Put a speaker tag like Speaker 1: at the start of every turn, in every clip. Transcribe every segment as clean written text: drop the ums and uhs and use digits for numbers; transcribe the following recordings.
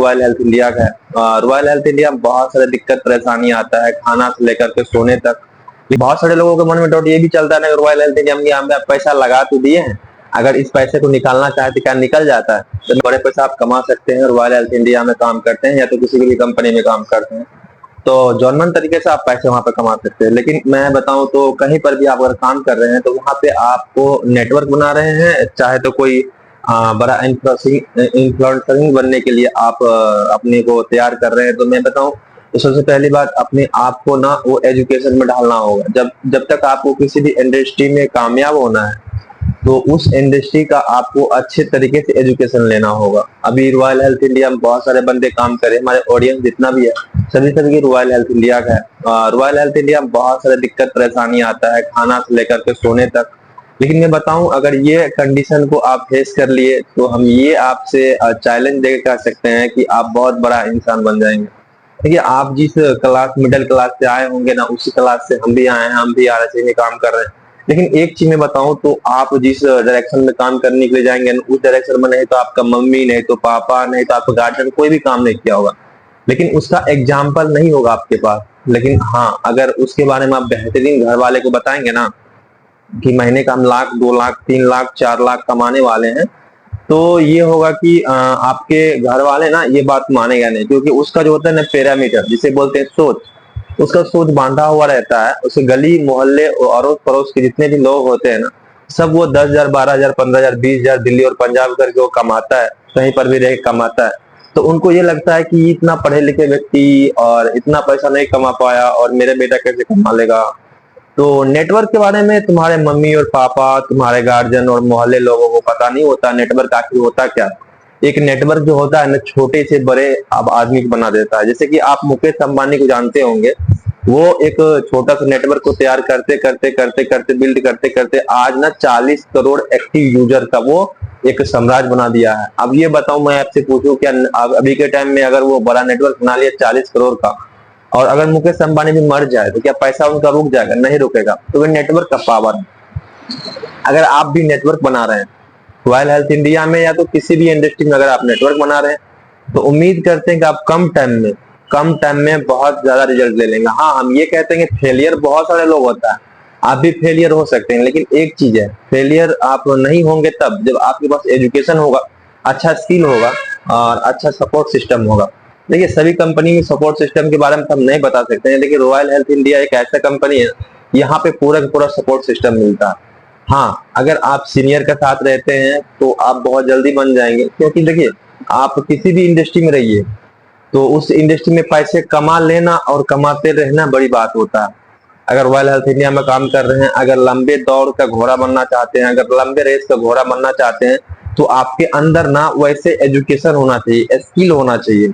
Speaker 1: Royal health India का है। Royal health India में बहुत सारे दिक्कत परेशानी आता है, खाना से लेकर के सोने तक। बहुत सारे लोगों के मन में डाउट ये भी चलता है ना, रॉयल हेल्थ इंडिया में यहाँ पे आप पैसा लगा तो दिए हैं, अगर इस पैसे को निकालना चाहे तो क्या निकल जाता है? तो बड़े पैसा आप कमा सकते हैं, रॉयल हेल्थ इंडिया में काम करते हैं या तो किसी भी कंपनी में काम करते हैं तो जॉर्नन तरीके से आप पैसे वहां पे कमा सकते हैं। लेकिन मैं बताऊं तो कहीं पर भी आप अगर काम कर रहे हैं तो वहां पे आपको नेटवर्क बना रहे हैं, चाहे तो कोई बड़ा इन्फ्लुएंसर बनने के लिए आप अपने को तैयार कर रहे हैं, तो मैं बताऊं तो सबसे पहली बात अपने आप को ना वो एजुकेशन में ढालना होगा। जब जब तक आपको किसी भी इंडस्ट्री में कामयाब होना है तो उस इंडस्ट्री का आपको अच्छे तरीके से एजुकेशन लेना होगा। अभी रॉयल हेल्थ इंडिया में बहुत सारे बंदे काम करे, हमारे ऑडियंस जितना भी है सभी सभी रॉयल हेल्थ इंडिया का है। रॉयल हेल्थ इंडिया में बहुत सारे दिक्कत परेशानी आता है, खाना से लेकर के सोने तक। लेकिन मैं बताऊं अगर ये कंडीशन को आप फेस कर लिए तो हम ये आपसे चैलेंज दे कह सकते हैं कि आप बहुत बड़ा इंसान बन जाएंगे। देखिए आप जिस क्लास मिडिल क्लास से आए होंगे ना, उसी क्लास से हम भी आए हैं, हम भी RSA में काम कर रहे हैं। लेकिन एक चीज मैं बताऊं तो आप जिस डायरेक्शन में काम करने के लिए जाएंगे ना, उस डायरेक्शन में नहीं तो आपका मम्मी, नहीं तो पापा, नहीं तो आपका गार्जियन कोई भी काम नहीं किया होगा, लेकिन उसका एग्जाम्पल नहीं होगा आपके पास। लेकिन हाँ अगर उसके बारे में आप बेहतरीन घर वाले को बताएंगे ना कि महीने का हम 1 लाख 2 लाख 3 लाख 4 लाख कमाने वाले हैं, तो ये होगा कि आपके घर वाले ना ये बात मानेगा नहीं, क्योंकि उसका जो होता है ना पैरामीटर जिसे बोलते हैं सोच, उसका सोच बांधा हुआ रहता है। उसे गली मोहल्ले और अड़ोस पड़ोस के जितने भी लोग होते हैं ना, सब वो 10,000 12,000 15,000 20,000 दिल्ली और पंजाब करके वो कमाता है, कहीं पर भी रह कमाता है। तो उनको ये लगता है कि इतना पढ़े लिखे व्यक्ति और इतना पैसा नहीं कमा पाया और मेरा बेटा कैसे कमा लेगा। तो नेटवर्क के बारे में तुम्हारे मम्मी और पापा, तुम्हारे गार्जियन और मोहल्ले लोगों को पता नहीं होता नेटवर्क आखिर होता क्या। एक नेटवर्क जो होता है ना छोटे से बड़े अब आदमी को बना देता है। जैसे कि आप मुकेश अंबानी को जानते होंगे, वो एक छोटा सा नेटवर्क को तैयार करते करते करते करते बिल्ड करते करते आज ना 40 करोड़ एक्टिव यूजर का वो एक साम्राज्य बना दिया है। अब ये बताऊं मैं आपसे पूछूं क्या अभी के टाइम में अगर वो बड़ा नेटवर्क बना लिया 40 करोड़ का, और अगर मुकेश अंबानी भी मर जाए तो क्या पैसा उनका रुक जाएगा? नहीं रुकेगा। तो ये नेटवर्क का पावर है। अगर आप भी नेटवर्क बना रहे हैं रॉयल हेल्थ इंडिया में या तो किसी भी इंडस्ट्री में, अगर आप नेटवर्क बना रहे हैं तो उम्मीद करते हैं कि आप कम टाइम में बहुत ज्यादा रिजल्ट ले लेंगे। हाँ हम ये कहते हैं कि फेलियर बहुत सारे लोग होता है, आप भी फेलियर हो सकते हैं, लेकिन एक चीज है फेलियर आप नहीं होंगे तब जब आपके पास एजुकेशन होगा, अच्छा स्किल होगा और अच्छा सपोर्ट सिस्टम होगा। देखिए सभी कंपनी में सपोर्ट सिस्टम के बारे में हम नहीं बता सकते हैं, लेकिन रॉयल हेल्थ इंडिया एक ऐसा कंपनी है यहाँ पे पूरा का पूरा सपोर्ट सिस्टम मिलता है। हाँ अगर आप सीनियर के साथ रहते हैं तो आप बहुत जल्दी बन जाएंगे, क्योंकि देखिए आप किसी भी इंडस्ट्री में रहिए तो उस इंडस्ट्री में पैसे कमा लेना और कमाते रहना बड़ी बात होता है। अगर रॉयल हेल्थ इंडिया में काम कर रहे हैं, अगर लंबे दौड़ का घोड़ा बनना चाहते हैं, अगर लंबे रेस का घोड़ा बनना चाहते हैं तो आपके अंदर ना वैसे एजुकेशन होना चाहिए, स्किल होना चाहिए,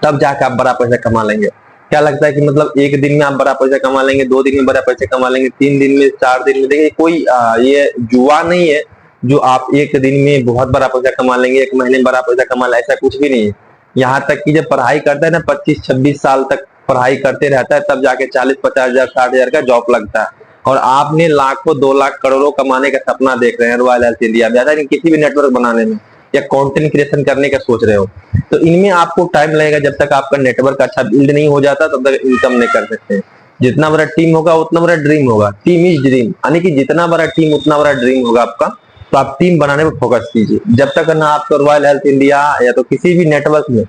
Speaker 1: तब जाकर आप बड़ा पैसा कमा लेंगे। क्या लगता है कि मतलब एक दिन में आप बड़ा पैसा कमा लेंगे, 2 दिन में बड़ा पैसा कमा लेंगे, 3 दिन में 4 दिन में? देखिए कोई ये जुआ नहीं है जो आप एक दिन में बहुत बड़ा पैसा कमा लेंगे, एक महीने में बड़ा पैसा कमा ले, ऐसा कुछ भी नहीं है। यहाँ तक कि जब पढ़ाई करता है ना 25-26 साल तक पढ़ाई करते रहता है तब जाके 40-50 हजार 60 हजार का जॉब लगता है। और आपने लाखों 2 लाख करोड़ों कमाने का सपना देख रहे हैं रॉयल हेल्थ इंडिया में, नहीं किसी भी नेटवर्क बनाने में या कंटेंट क्रिएशन करने का सोच रहे हो, तो इनमें आपको टाइम लगेगा। जब तक आपका नेटवर्क अच्छा बिल्ड नहीं हो जाता तब तक इनकम नहीं कर सकते। जितना बड़ा टीम होगा उतना बड़ा ड्रीम होगा, टीम इज ड्रीम, यानी कि जितना बड़ा टीम उतना बड़ा ड्रीम होगा आपका। तो आप टीम बनाने में फोकस कीजिए। जब तक ना आपका रॉयल हेल्थ इंडिया या तो किसी भी नेटवर्क में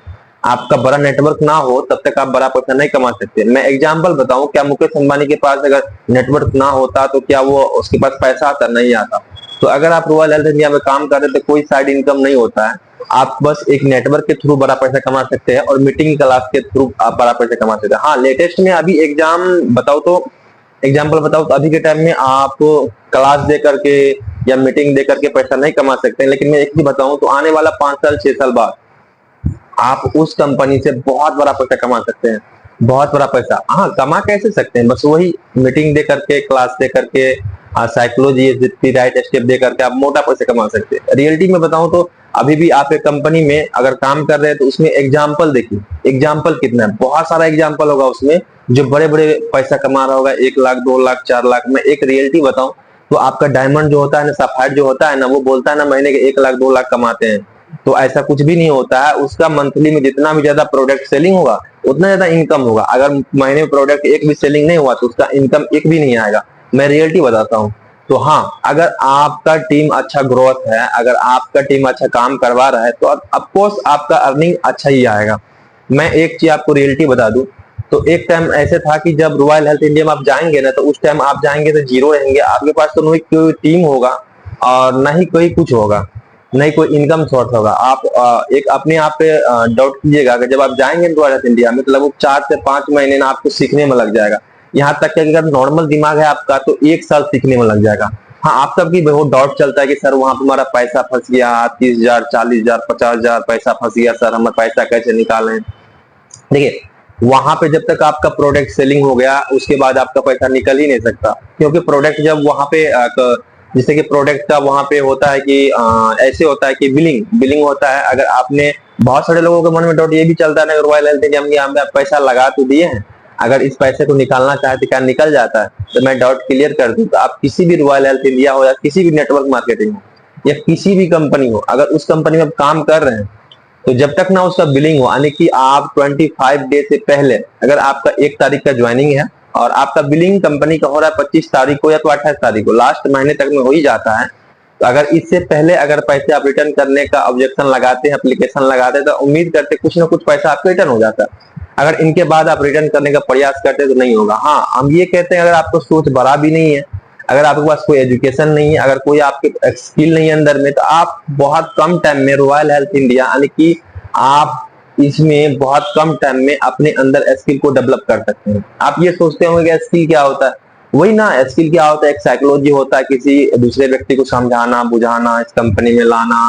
Speaker 1: आपका बड़ा नेटवर्क ना हो तब तक आप बड़ा पैसा नहीं कमा सकते। मैं एग्जांपल बताऊं, क्या मुकेश अंबानी के पास अगर नेटवर्क ना होता तो क्या वो उसके पास पैसा आता? नहीं आता। तो अगर आप रॉयल हेल्थ इंडिया में काम कर रहे तो कोई साइड इनकम नहीं होता है, आप बस एक नेटवर्क के थ्रू बड़ा पैसा कमा सकते हैं और मीटिंग क्लास के थ्रू आप बड़ा पैसा कमा सकते हैं। हाँ लेटेस्ट में अभी एग्जाम्पल बताओ तो अभी के टाइम में आप क्लास दे करके या मीटिंग दे करके पैसा नहीं कमा सकते, लेकिन मैं एक ही बताऊं तो आने वाला 5 साल 6 साल बाद आप उस कंपनी से बहुत बड़ा पैसा कमा सकते हैं, बहुत बड़ा पैसा। हाँ कमा कैसे सकते हैं? बस वही मीटिंग दे करके, क्लास दे करके, साइकोलॉजी राइट स्टेप दे करके आप मोटा पैसा कमा सकते हैं। रियलिटी में बताऊं तो अभी भी आप एक कंपनी में अगर काम कर रहे हैं तो उसमें एग्जाम्पल देखिए, एग्जाम्पल कितना है, बहुत सारा एग्जाम्पल होगा उसमें जो बड़े बड़े पैसा कमा रहा होगा, 1 लाख 2 लाख 4 लाख। में एक रियलिटी बताऊं तो आपका डायमंड जो होता है ना, सफायर जो होता है ना, वो बोलता है ना महीने के 1 लाख 2 लाख कमाते हैं, तो ऐसा कुछ भी नहीं होता है। उसका मंथली में जितना भी ज्यादा प्रोडक्ट सेलिंग होगा उतना ज्यादा इनकम होगा। अगर महीने में प्रोडक्ट एक भी सेलिंग नहीं हुआ तो उसका इनकम एक भी नहीं आएगा। मैं रियलिटी बताता हूँ। तो हाँ, अगर आपका टीम अच्छा ग्रोथ है, अगर आपका टीम अच्छा काम करवा रहा है, तो ऑफकोर्स आपका अर्निंग अच्छा ही आएगा। मैं एक चीज आपको रियलिटी बता दूं, तो एक टाइम ऐसे था कि जब रॉयल हेल्थ इंडिया में आप जाएंगे ना, तो उस टाइम आप जाएंगे तो जीरो रहेंगे। आपके पास तो नहीं कोई टीम होगा और ना ही कोई कुछ होगा, नहीं कोई इनकम सोर्स होगा। आप एक अपने आप पे डाउट कीजिएगा कि जब आप जाएंगे रॉयल हेल्थ इंडिया में, तो लगभग 4 से 5 महीने ना आपको सीखने में लग जाएगा। यहाँ तक कि अगर नॉर्मल दिमाग है आपका तो 1 साल सीखने में लग जाएगा। हाँ, आप सबकी बहुत डाउट चलता है कि सर वहां पर हमारा पैसा फंस गया, 30,000, 40,000, 50,000 पैसा फंस गया, सर हमारा पैसा कैसे निकालें। देखिए, वहां पे जब तक आपका प्रोडक्ट सेलिंग हो गया उसके बाद आपका पैसा निकल ही नहीं सकता, क्योंकि प्रोडक्ट जब वहां पे जैसे कि प्रोडक्ट का वहां पे होता है कि ऐसे होता है कि बिलिंग बिलिंग होता है। अगर आपने, बहुत सारे लोगों के मन में डाउट ये भी चलता है ना, रॉयल हेल्थ इंडिया में आप पैसा लगा तो दिए हैं, अगर इस पैसे को निकालना चाहे तो क्या निकल जाता है। तो मैं डाउट क्लियर कर दूं, तो आप किसी भी रॉयल हेल्थ इंडिया हो या किसी भी नेटवर्क मार्केटिंग हो या किसी भी कंपनी हो, अगर उस कंपनी में आप काम कर रहे हैं, तो जब तक ना उसका बिलिंग हो, यानी कि आप 25 डे से पहले, अगर आपका 1 तारीख का ज्वाइनिंग है और आपका बिलिंग कंपनी का हो रहा है 25 तारीख को या तो 28 तारीख को, लास्ट महीने तक में हो ही जाता है, तो अगर इससे पहले अगर पैसे आप रिटर्न करने का ऑब्जेक्शन लगाते हैं, एप्लीकेशन लगाते हैं, तो उम्मीद करते कुछ ना कुछ पैसा आपका रिटर्न हो जाता है। अगर इनके बाद आप रिटर्न करने का प्रयास करते हैं तो नहीं होगा। हाँ, हम ये कहते हैं अगर आपको सोच बड़ा भी नहीं है, अगर आपके पास कोई एजुकेशन नहीं है, अगर कोई आपके स्किल नहीं है अंदर में, तो आप बहुत कम टाइम में रॉयल हेल्थ इंडिया, यानी कि आप इसमें बहुत कम टाइम में अपने अंदर स्किल को डेवलप कर सकते हैं। आप ये सोचते होंगे कि स्किल क्या होता है, वही ना, स्किल क्या होता है, एक साइकोलॉजी होता है, किसी दूसरे व्यक्ति को समझाना बुझाना, इस कंपनी में लाना,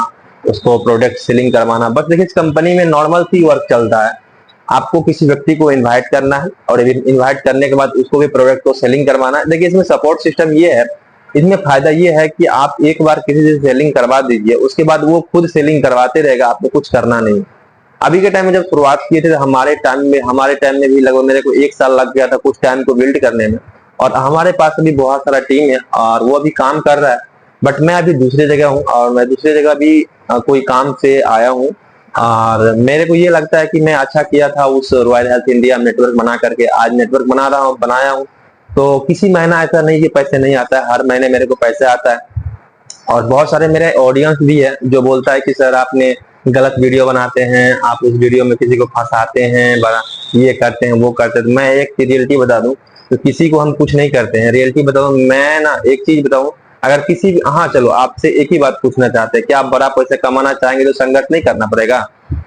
Speaker 1: उसको प्रोडक्ट सेलिंग करवाना। बस देखिए, इस कंपनी में नॉर्मल सी वर्क चलता है। आपको किसी व्यक्ति को इनवाइट करना है और इनवाइट करने के बाद उसको भी प्रोडक्ट को सेलिंग करवाना है। देखिए, इसमें सपोर्ट सिस्टम ये है, इसमें फायदा ये है कि आप एक बार किसी से सेलिंग करवा दीजिए, उसके बाद वो खुद सेलिंग करवाते रहेगा, आपको कुछ करना नहीं। अभी के टाइम में जब शुरुआत किए थे, तो हमारे टाइम में भी लगभग मेरे को 1 साल लग गया था कुछ टाइम को बिल्ड करने में। और हमारे पास अभी बहुत सारा टीम है और वो अभी काम कर रहा है। बट मैं अभी दूसरी जगह हूँ और मैं दूसरी जगह भी कोई काम से आया हूँ। और मेरे को ये लगता है कि मैं अच्छा किया था उस रॉयल हेल्थ इंडिया नेटवर्क बना करके। आज नेटवर्क बनाया हूँ, तो किसी महीना ऐसा नहीं कि पैसे नहीं आता है, हर महीने मेरे को पैसे आता है। और बहुत सारे मेरे ऑडियंस भी है जो बोलता है कि सर आपने गलत वीडियो बनाते हैं, आप उस वीडियो में किसी को फंसाते हैं, ये करते हैं वो करते हैं। तो मैं एक रियलिटी बता दूं, तो किसी को हम कुछ नहीं करते हैं। रियलिटी बताऊं मैं ना, एक चीज बताऊं, अगर किसी भी, हाँ चलो आपसे एक ही बात पूछना चाहते हैं, क्या आप बड़ा पैसा कमाना चाहेंगे तो संघर्ष नहीं करना पड़ेगा?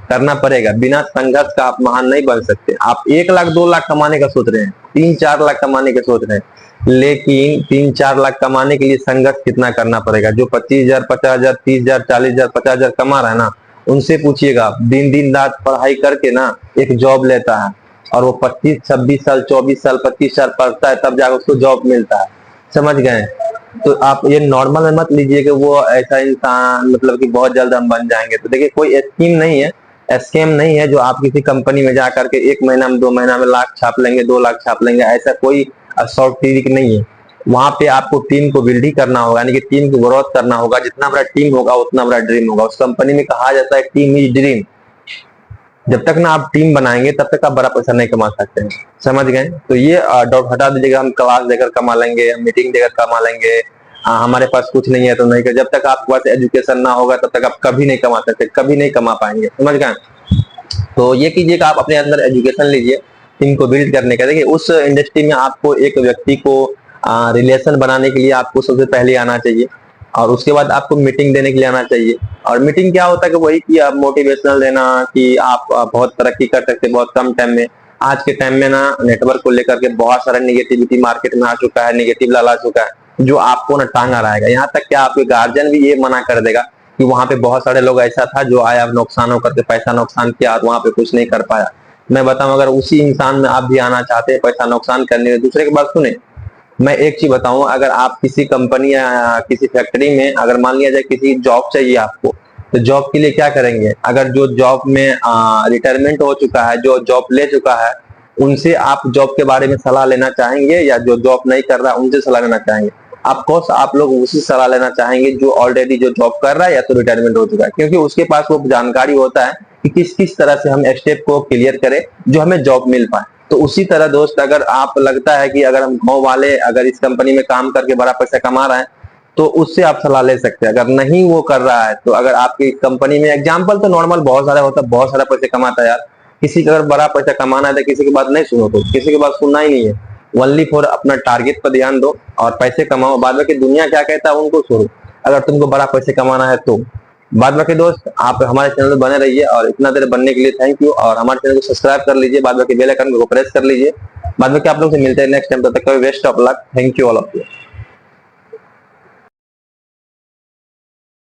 Speaker 1: करना पड़ेगा। बिना संघर्ष का आप महान नहीं बन सकते। आप 1 लाख 2 लाख कमाने का सोच रहे हैं, 3-4 लाख कमाने का सोच रहे हैं, लेकिन 3-4 लाख कमाने के लिए संघर्ष कितना करना पड़ेगा? जो 25,000, 50,000, 30,000, 40,000, 50,000 कमा रहा है ना, उनसे पूछिएगा, दिन दिन रात पढ़ाई करके ना एक जॉब लेता है और वो 25, 26 साल, 24 साल, 25 साल पढ़ता है, तब जाकर उसको जॉब मिलता है। समझ गए? तो आप ये नॉर्मल मत लीजिए कि वो ऐसा इंसान, मतलब कि बहुत जल्द हम बन जाएंगे। तो देखिए, कोई स्कीम नहीं है, स्कैम नहीं है जो आप किसी कंपनी में जा करके 1 महीना में 2 महीना में लाख छाप लेंगे, 2 लाख छाप लेंगे। ऐसा कोई शॉर्ट ट्रिक नहीं है। वहां पे आपको टीम को बिल्ड ही करना होगा, यानी कि टीम को ग्रोथ करना होगा। जितना बड़ा टीम होगा उतना बड़ा ड्रीम होगा। उस कंपनी में कहा जाता है टीम इज ड्रीम। जब तक ना आप टीम बनाएंगे तब तक आप बड़ा पैसा नहीं कमा सकते हैं। समझ गए? तो ये डाउट हटा दीजिएगा, हम क्लास देकर कमा लेंगे, हम मीटिंग देकर कमा लेंगे, हमारे पास कुछ नहीं है तो नहीं कर। जब तक आपके पास एजुकेशन ना होगा तब तक आप कभी नहीं कमा सकते, कभी नहीं कमा पाएंगे। समझ गए? तो ये कीजिए कि आप अपने अंदर एजुकेशन लीजिए टीम को बिल्ड करने का। देखिए, उस इंडस्ट्री में आपको एक व्यक्ति को रिलेशन बनाने के लिए आपको सबसे पहले आना चाहिए और उसके बाद आपको मीटिंग देने के लिए आना चाहिए। और मीटिंग क्या होता है कि वही कि आप मोटिवेशनल देना कि आप बहुत तरक्की कर सकते हैं बहुत कम टाइम में। आज के टाइम में ना नेटवर्क को लेकर के बहुत सारा निगेटिविटी मार्केट में आ चुका है, निगेटिव लाल आ चुका है, जो आपको ना टांगा रहेगा। यहाँ तक कि आपके गार्जियन भी ये मना कर देगा कि वहां पे बहुत सारे लोग ऐसा था जो आया, नुकसान होकर के पैसा नुकसान किया, वहां पे कुछ नहीं कर पाया। मैं बताऊं, अगर उसी इंसान में आप भी आना चाहते हैं पैसा नुकसान करने में, दूसरे की बात सुने। मैं एक चीज बताऊं, अगर आप किसी कंपनी या किसी फैक्ट्री में, अगर मान लिया जाए किसी जॉब चाहिए आपको, तो जॉब के लिए क्या करेंगे? अगर जो जॉब में रिटायरमेंट हो चुका है, जो जॉब ले चुका है, उनसे आप जॉब के बारे में सलाह लेना चाहेंगे या जो जॉब नहीं कर रहा उनसे सलाह लेना चाहेंगे? ऑफ कोर्स आप लोग उसी सलाह लेना चाहेंगे जो ऑलरेडी जो जॉब कर रहा है या तो रिटायरमेंट हो चुका है, क्योंकि उसके पास वो जानकारी होता है कि किस किस तरह से हम स्टेप को क्लियर करें जो हमें जॉब मिल पाए। तो उसी तरह दोस्त, अगर आप लगता है कि अगर हम गाँव वाले अगर इस कंपनी में काम करके बड़ा पैसा कमा रहे हैं तो उससे आप सलाह ले सकते हैं। अगर नहीं वो कर रहा है तो अगर आपकी कंपनी में, एग्जाम्पल तो नॉर्मल बहुत सारा होता है, बहुत सारा पैसे कमाता है यार, किसी का अगर बड़ा पैसा कमाना है तो किसी की बात नहीं सुनो, तो किसी की बात सुनना ही नहीं है। ओनली फॉर अपना टारगेट पर ध्यान दो और पैसे कमाओ, बाद में कि दुनिया क्या कहता है उनको छोड़ो, अगर तुमको बड़ा पैसे कमाना है तो। बाद में दोस्त, आप हमारे चैनल में बने रहिए और इतना देर बनने के लिए थैंक यू, और हमारे चैनल को सब्सक्राइब कर लीजिए, बाद में बेल आइकन को प्रेस कर लीजिए। बाद में आप लोग से मिलते हैं नेक्स्ट टाइम, तब तक best of luck, thank you all of you.